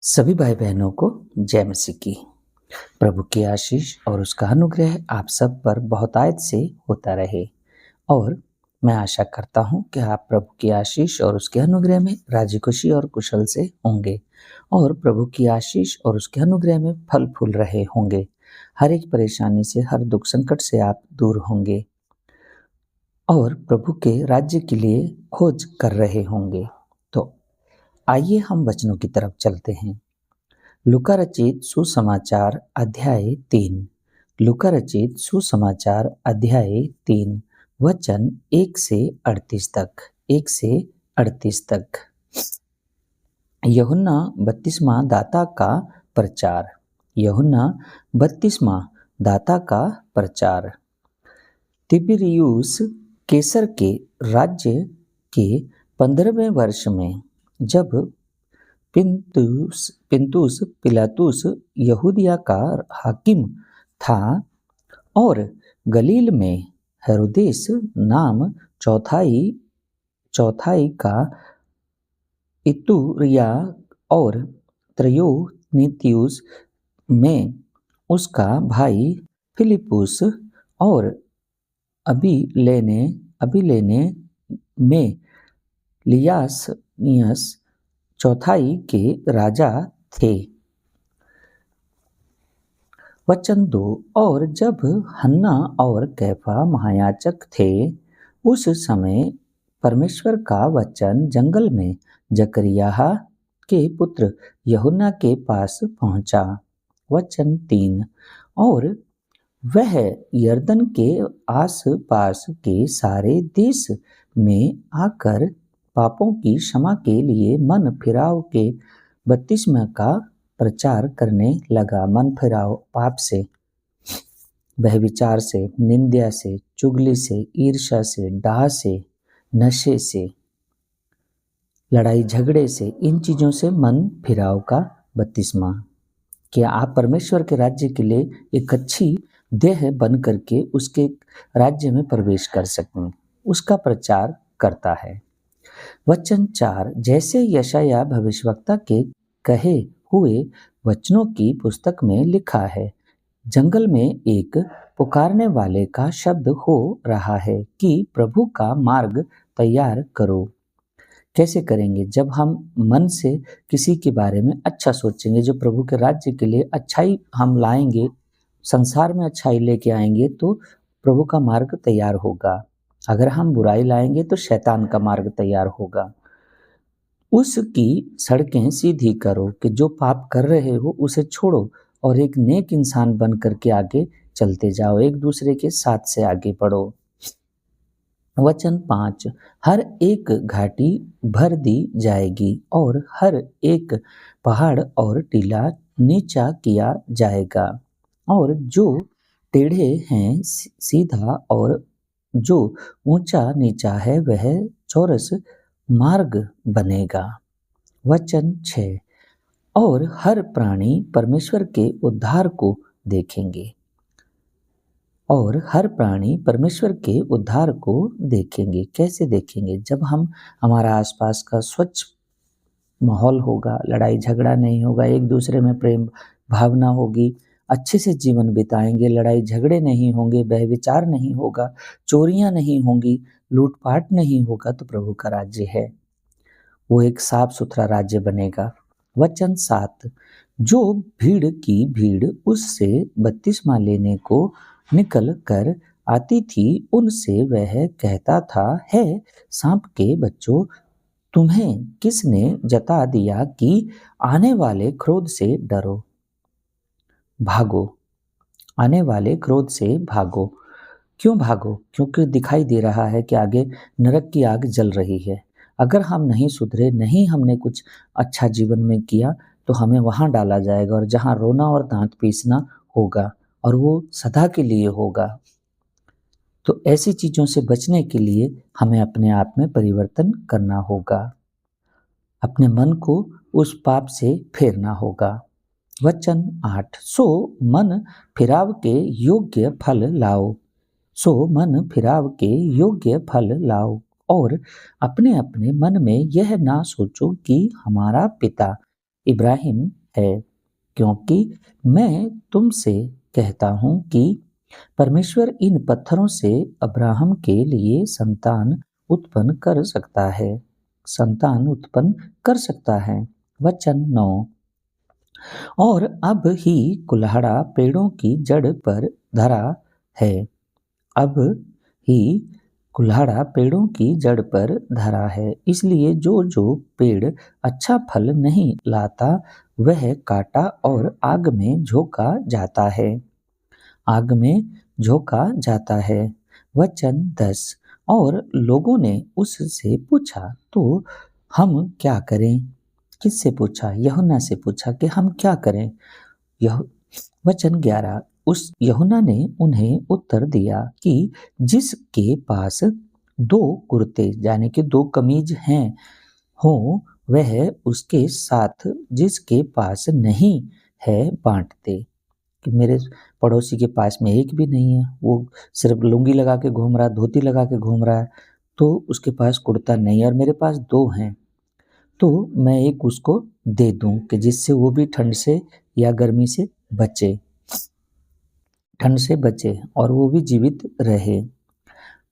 सभी भाई बहनों को जय मसीह की। प्रभु की आशीष और उसका अनुग्रह आप सब पर बहुतायत से होता रहे। और मैं आशा करता हूँ कि आप प्रभु की आशीष और उसके अनुग्रह में राजी खुशी और कुशल से होंगे और प्रभु की आशीष और उसके अनुग्रह में फल फूल रहे होंगे। हर एक परेशानी से, हर दुख संकट से आप दूर होंगे और प्रभु के राज्य के लिए खोज कर रहे होंगे। तो आइए हम वचनों की तरफ चलते हैं। लूका रचित सुसमाचार अध्याय 3। लूका रचित सुसमाचार अध्याय 3 वचन 1 से 38 तक। 1 से 38 तक। यूहन्ना बपतिस्मा दाता का प्रचार। यूहन्ना बपतिस्मा दाता का प्रचार। तिबिरियुस कैसर के राज्य के 15वें वर्ष में, जब पिंतुस पिलातुस यहूदिया का हाकिम था और गलील में हेरोदेस नाम चौथाई का इतुरिया और त्रयोनीतियुस में उसका भाई फिलिपुस और अबिलेने में लियानियस चौथाई के राजा थे। वचन 2। और जब हन्ना और कैफा महायाजक थे, उस समय परमेश्वर का वचन जंगल में जकरियाह के पुत्र यूहन्ना के पास पहुंचा। वचन 3। और वह यरदन के आस पास के सारे देश में आकर पापों की क्षमा के लिए मन फिराव के बपतिस्मा का प्रचार करने लगा। मन फिराव पाप से, व्यभिचार से, निंदा से, चुगली से, ईर्ष्या से, डाह से, नशे से, लड़ाई झगड़े से, इन चीज़ों से मन फिराव का बपतिस्मा। क्या आप परमेश्वर के राज्य के लिए एक अच्छी देह बन करके उसके राज्य में प्रवेश कर सकें, उसका प्रचार करता है। वचन 4। जैसे यशायाह भविष्यवक्ता के कहे हुए वचनों की पुस्तक में लिखा है, जंगल में एक पुकारने वाले का शब्द हो रहा है कि प्रभु का मार्ग तैयार करो। कैसे करेंगे? जब हम मन से किसी के बारे में अच्छा सोचेंगे, जो प्रभु के राज्य के लिए अच्छाई हम लाएंगे, संसार में अच्छाई लेके आएंगे, तो प्रभु का मार्ग तैयार होगा। अगर हम बुराई लाएंगे तो शैतान का मार्ग तैयार होगा। उसकी सड़कें सीधी करो कि जो पाप कर रहे हो उसे छोड़ो और एक नेक इंसान बन करके आगे चलते जाओ, एक दूसरे के साथ से आगे बढ़ो। वचन 5। हर एक घाटी भर दी जाएगी और हर एक पहाड़ और टीला नीचा किया जाएगा, और जो टेढ़े हैं सीधा और जो ऊंचा नीचा है वह चौरस मार्ग बनेगा। वचन 6। और हर प्राणी परमेश्वर के उद्धार को देखेंगे। और हर प्राणी परमेश्वर के उद्धार को देखेंगे। कैसे देखेंगे? जब हम हमारा आसपास का स्वच्छ माहौल होगा, लड़ाई झगड़ा नहीं होगा, एक दूसरे में प्रेम भावना होगी, अच्छे से जीवन बिताएंगे, लड़ाई झगड़े नहीं होंगे, व्यभिचार नहीं होगा, चोरियां नहीं होंगी, लूटपाट नहीं होगा, तो प्रभु का राज्य है, वो एक साफ सुथरा राज्य बनेगा। वचन 7। जो भीड़ की भीड़ उससे बपतिस्मा लेने को निकल कर आती थी, उनसे वह कहता था, है सांप के बच्चों, तुम्हें किसने जता दिया कि आने वाले क्रोध से डरो, भागो। आने वाले क्रोध से भागो। क्यों भागो? क्योंकि दिखाई दे रहा है कि आगे नरक की आग जल रही है। अगर हम नहीं सुधरे, नहीं हमने कुछ अच्छा जीवन में किया, तो हमें वहाँ डाला जाएगा और जहाँ रोना और दांत पीसना होगा, और वो सदा के लिए होगा। तो ऐसी चीज़ों से बचने के लिए हमें अपने आप में परिवर्तन करना होगा, अपने मन को उस पाप से फेरना होगा। वचन 8। सो मन फिराव के योग्य फल लाओ। सो मन फिराव के योग्य फल लाओ, और अपने अपने मन में यह ना सोचो कि हमारा पिता इब्राहिम है, क्योंकि मैं तुमसे कहता हूँ कि परमेश्वर इन पत्थरों से अब्राहम के लिए संतान उत्पन्न कर सकता है। वचन 9। और अब ही कुल्हाड़ा पेड़ों की जड़ पर धरा है। अब ही कुल्हाड़ा पेड़ों की जड़ पर धरा है, इसलिए जो जो पेड़ अच्छा फल नहीं लाता वह काटा और आग में झोंका जाता है। वचन 10। और लोगों ने उससे पूछा, तो हम क्या करें? किससे पूछा? यूहन्ना से पूछा कि हम क्या करें? यह वचन 11। उस यूहन्ना ने उन्हें उत्तर दिया कि जिसके पास 2 कुर्ते यानी कि 2 कमीज हैं हो, वह उसके साथ जिसके पास नहीं है बांट दे। कि मेरे पड़ोसी के पास में एक भी नहीं है, वो सिर्फ लुंगी लगा के घूम रहा है, धोती लगा के घूम रहा है, तो उसके पास कुर्ता नहीं है, और मेरे पास 2 हैं, तो मैं एक उसको दे दूं कि जिससे वो भी ठंड से या गर्मी से बचे और वो भी जीवित रहे।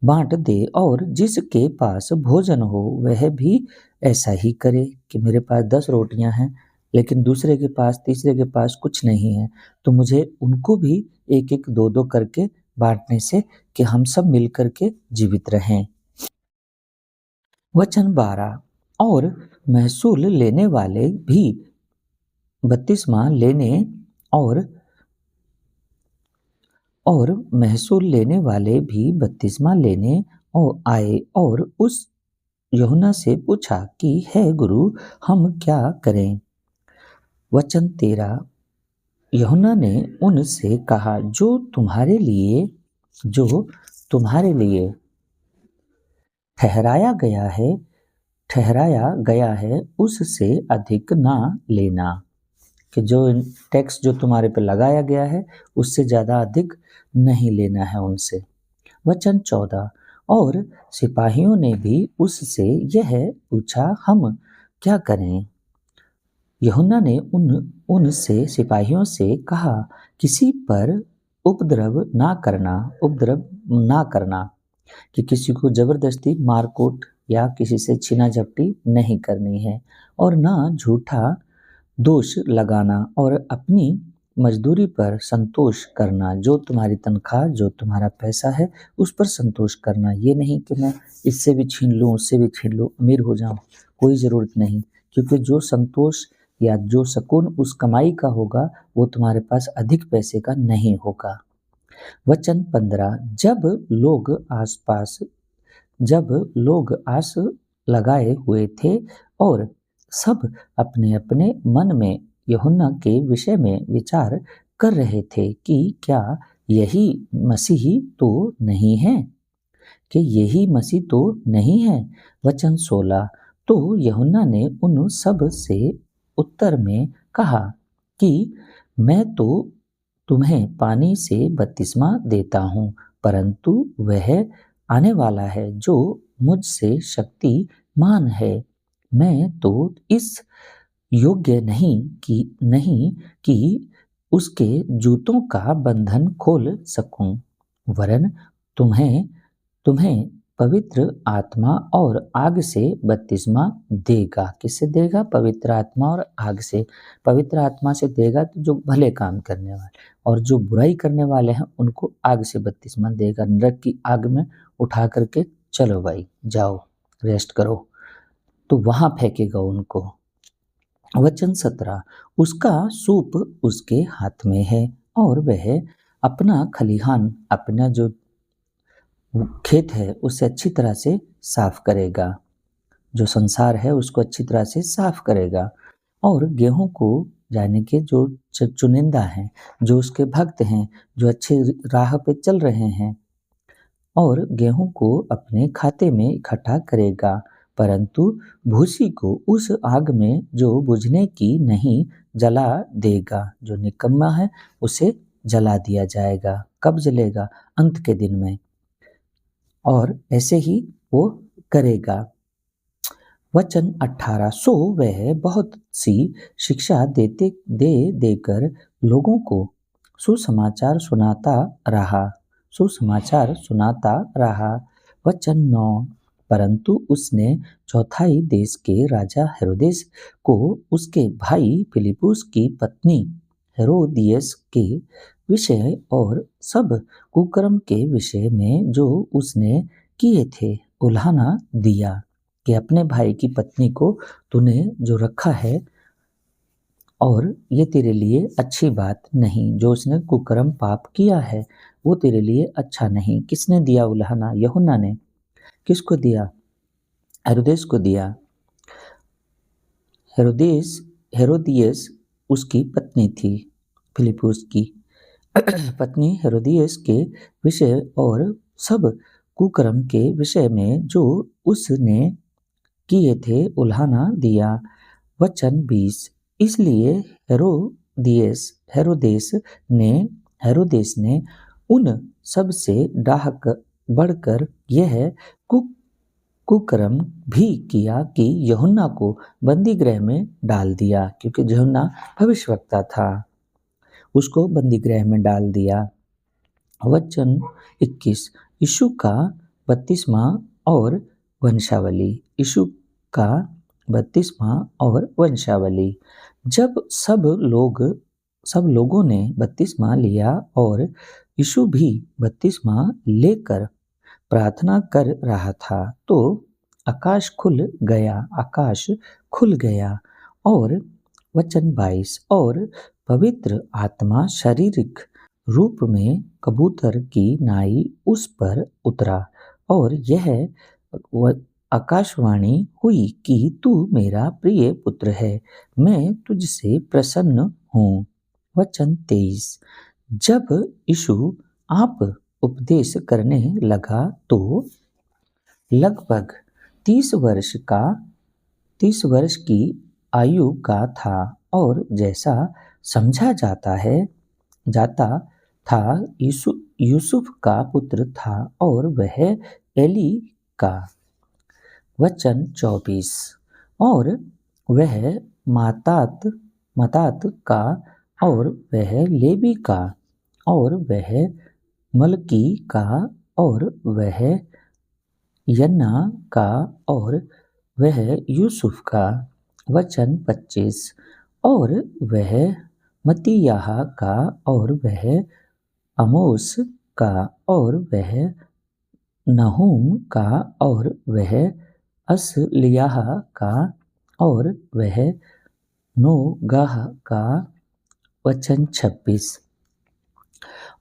बांट दे, और जिसके पास भोजन हो वह भी ऐसा ही करे। कि मेरे पास 10 रोटियां हैं लेकिन दूसरे के पास, तीसरे के पास कुछ नहीं है, तो मुझे उनको भी एक एक 2 करके बांटने से कि हम सब मिल करके जीवित रहें। वचन 12। और महसूल लेने वाले भी बपतिस्मा लेने और महसूल लेने वाले भी बपतिस्मा लेने और आए और उस यूहन्ना से पूछा कि हे गुरु, हम क्या करें? वचन 13। यूहन्ना ने उनसे कहा, जो तुम्हारे लिए ठहराया गया है उससे अधिक ना लेना। कि जो टैक्स जो तुम्हारे पे लगाया गया है उससे ज़्यादा अधिक नहीं लेना है उनसे। वचन 14। और सिपाहियों ने भी उससे यह पूछा, हम क्या करें? यूहन्ना ने उनसे सिपाहियों से कहा, किसी पर उपद्रव ना करना, कि किसी को जबरदस्ती मारकूट या किसी से छीना झपटी नहीं करनी है, और ना झूठा दोष लगाना, और अपनी मजदूरी पर संतोष करना। जो तुम्हारी तनख्वाह, जो तुम्हारा पैसा है उस पर संतोष करना। ये नहीं कि मैं इससे भी छीन लूँ, उससे भी छीन लूँ, अमीर हो जाऊँ, कोई ज़रूरत नहीं। क्योंकि जो संतोष या जो सुकून उस कमाई का होगा वो तुम्हारे पास अधिक पैसे का नहीं होगा। वचन 15। जब लोग आस लगाए हुए थे और सब अपने अपने मन में यूहन्ना के विषय में विचार कर रहे थे कि क्या यही मसीह तो नहीं है, वचन 16। तो यूहन्ना ने उन सब से उत्तर में कहा कि मैं तो तुम्हें पानी से बपतिस्मा देता हूँ, परंतु वह आने वाला है जो मुझसे शक्तिमान है, मैं तो इस योग्य नहीं कि उसके जूतों का बंधन खोल सकूं, वरन तुम्हें पवित्र आत्मा और आग से बपतिस्मा देगा। किससे देगा? पवित्र आत्मा और आग से। पवित्र आत्मा से देगा तो जो भले काम करने वाले, और जो बुराई करने वाले हैं उनको आग से बपतिस्मा देगा। नरक की आग में उठा करके चलो भाई जाओ रेस्ट करो, तो वहां फेंकेगा उनको। वचन 17। उसका सूप उसके हाथ में है और वह अपना खलिहान, अपना जो खेत है उसे अच्छी तरह से साफ करेगा, जो संसार है उसको अच्छी तरह से साफ करेगा, और गेहूं को यानी कि जो चुनिंदा हैं, जो उसके भक्त हैं, जो अच्छे राह पे चल रहे हैं, और गेहूं को अपने खाते में इकट्ठा करेगा, परंतु भूसी को उस आग में जो बुझने की नहीं जला देगा। जो निकम्मा है उसे जला दिया जाएगा। कब जलेगा? अंत के दिन में। और ऐसे ही वो करेगा। वचन 18। सो वह बहुत सी शिक्षा देकर लोगों को सुसमाचार सुनाता रहा। वचन 9। परंतु उसने चौथाई देश के राजा हेरोदेस को उसके भाई फिलिपुस की पत्नी हेरोदियस के विषय और सब कुकर्म के विषय में जो उसने किए थे उल्हाना दिया कि अपने भाई की पत्नी को तूने जो रखा है और ये तेरे लिए अच्छी बात नहीं, जो उसने कुकर्म पाप किया है वो तेरे लिए अच्छा नहीं। किसने दिया उल्हाना? यूहन्ना ने। किसको दिया? हेरोदेस को दिया। हेरोदियस उसकी पत्नी थी, फिलिपुस की पत्नी हेरोदियस के विषय और सब कुकर्म के विषय में जो उसने किए थे उल्हाना दिया। वचन 20। इसलिए हेरोदेस ने उन सब से बढ़कर यह कुकर्म भी किया कि यूहन्ना को बंदी गृह में डाल दिया, क्योंकि यूहन्ना भविष्यवक्ता था, उसको बंदी गृह में डाल दिया। वचन 21। यीशु का बपतिस्मा और वंशावली। यीशु का बपतिस्मा और वंशावली। जब सब लोगों ने बपतिस्मा लिया और यीशु भी बपतिस्मा लेकर प्रार्थना कर रहा था तो आकाश खुल गया और वचन 22। और पवित्र आत्मा शारीरिक रूप में कबूतर की नाई उस पर उतरा और यह आकाशवाणी हुई कि तू मेरा प्रिय पुत्र है, मैं तुझसे प्रसन्न हूँ। वचन 23। जब यीशु आप उपदेश करने लगा तो लगभग 30 वर्ष की आयु का था और जैसा समझा जाता था यूसुफ का पुत्र था और वह एली का। वचन 24। और वह मत्तात का और वह लेवी का और वह मलकी का और वह यन्ना का और वह यूसुफ का। वचन 25। और वह मत्तियाह का और वह आमोस का और वह नहूम का और वह असलियाह का और वह नोगाह का। वचन 26।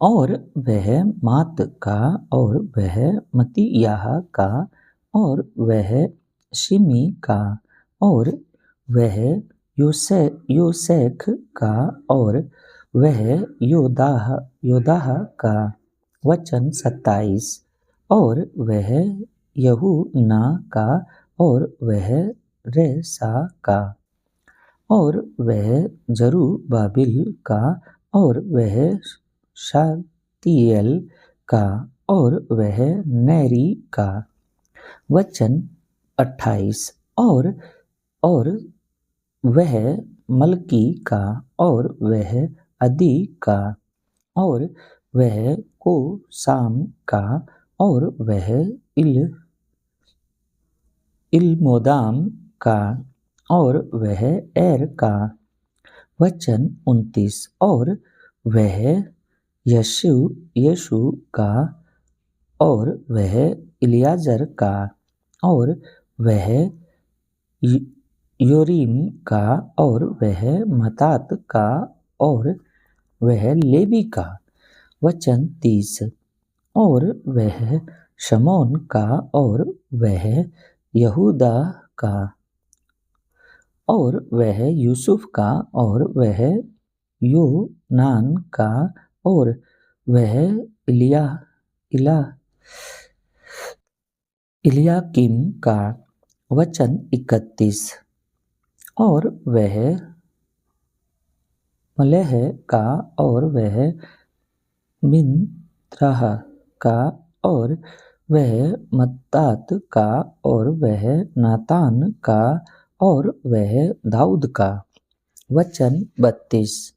और वह मात का और वह मत्तियाह का और वह शिमी का और वह योसेख का और वह योदाह का। वचन 27। और वह यहूना का और वह रेसा का और वह जरुब्बाबिल का और वह शालतिएल का और वह नेरी का। वचन 28। और वह मलकी का और वह अदी का और वह कोसाम का और वह इल्मोदाम का और वह एर का। वचन 29। और वह यीशु का और वह इलियाजर का और वह योरीम का और वह मत्तात का और वह लेवी का। वचन 30। और वह शमौन का और वह यहूदा का और वह यूसुफ का और वह योनान का और वह इलियाकिम का। वचन 31। और वह मलेह का और वह मिन्त्राह का और वह मत्तात का, और वह नातान का, और वह दाऊद का। वचन 32।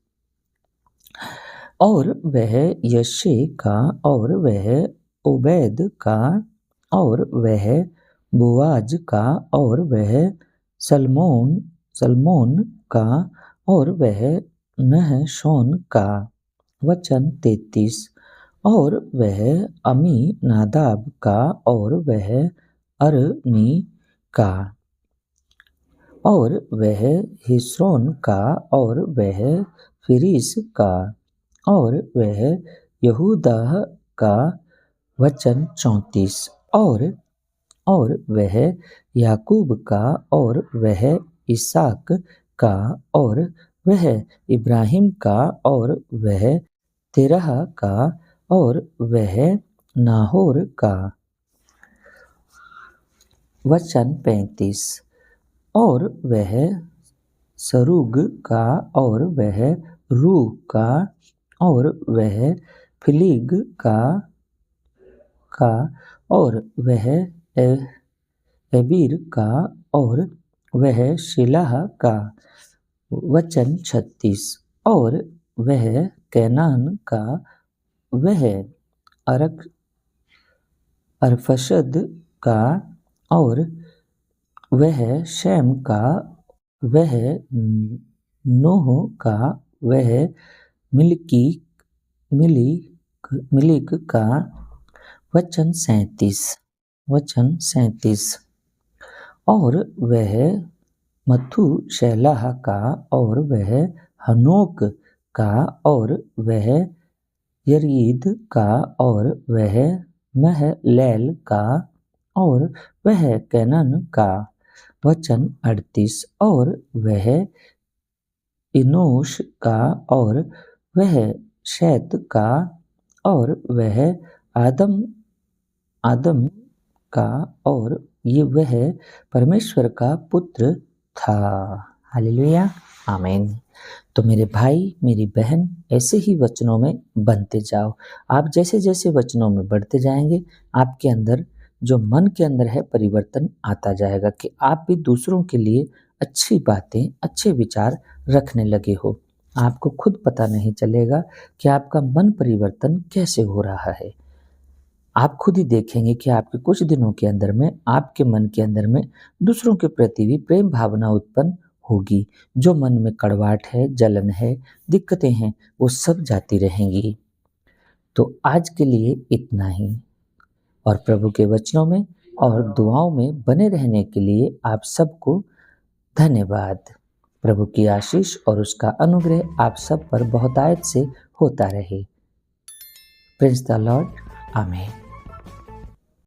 और वह यशे का, और वह ओबैद का, और वह बोआज का, और वह सलमोन का, और वह नहशोन का। वचन 33। और वह अमी नादाब का, और वह अरनी का, और वह हिस्रोन का, और वह फिरिस का, और वह यहूदा का। वचन 34। और वह याकूब का, और वह इसहाक का, और वह इब्राहिम का, और वह तेरह का, और वह नाहोर का। वचन 35। और वह सरूग का, और वह रूह का, और वह फिलिग का, और वह एबीर का, और वह शिलाह का। वचन 36। और वह कैनान का, वह अरफशद का, और वह शैम का, वह नोह का, वह मिलिक का। वचन 37। और वह मथूशेलह का, और वह हनोक का, और वह यरीद का, और वह महलैल का, और वह कैनन का। वचन 38। और वह इनोश का, और वह शैत का, और वह आदम का, और ये वह परमेश्वर का पुत्र था। हालेलुया, आमीन। तो मेरे भाई मेरी बहन, ऐसे ही वचनों में बनते जाओ। आप जैसे जैसे वचनों में बढ़ते जाएंगे, आपके अंदर जो मन के अंदर है परिवर्तन आता जाएगा, कि आप भी दूसरों के लिए अच्छी बातें, अच्छे विचार रखने लगे हो। आपको खुद पता नहीं चलेगा कि आपका मन परिवर्तन कैसे हो रहा है। आप खुद ही देखेंगे कि आपके कुछ दिनों के अंदर में आपके मन के अंदर में दूसरों के प्रति भी प्रेम भावना उत्पन्न होगी। जो मन में कड़वाहट है, जलन है, दिक्कतें हैं, वो सब जाती रहेंगी। तो आज के लिए इतना ही, और प्रभु के वचनों में और दुआओं में बने रहने के लिए आप सबको धन्यवाद। प्रभु की आशीष और उसका अनुग्रह आप सब पर बहुतायत से होता रहे। प्रेज़ द लॉर्ड, आमीन।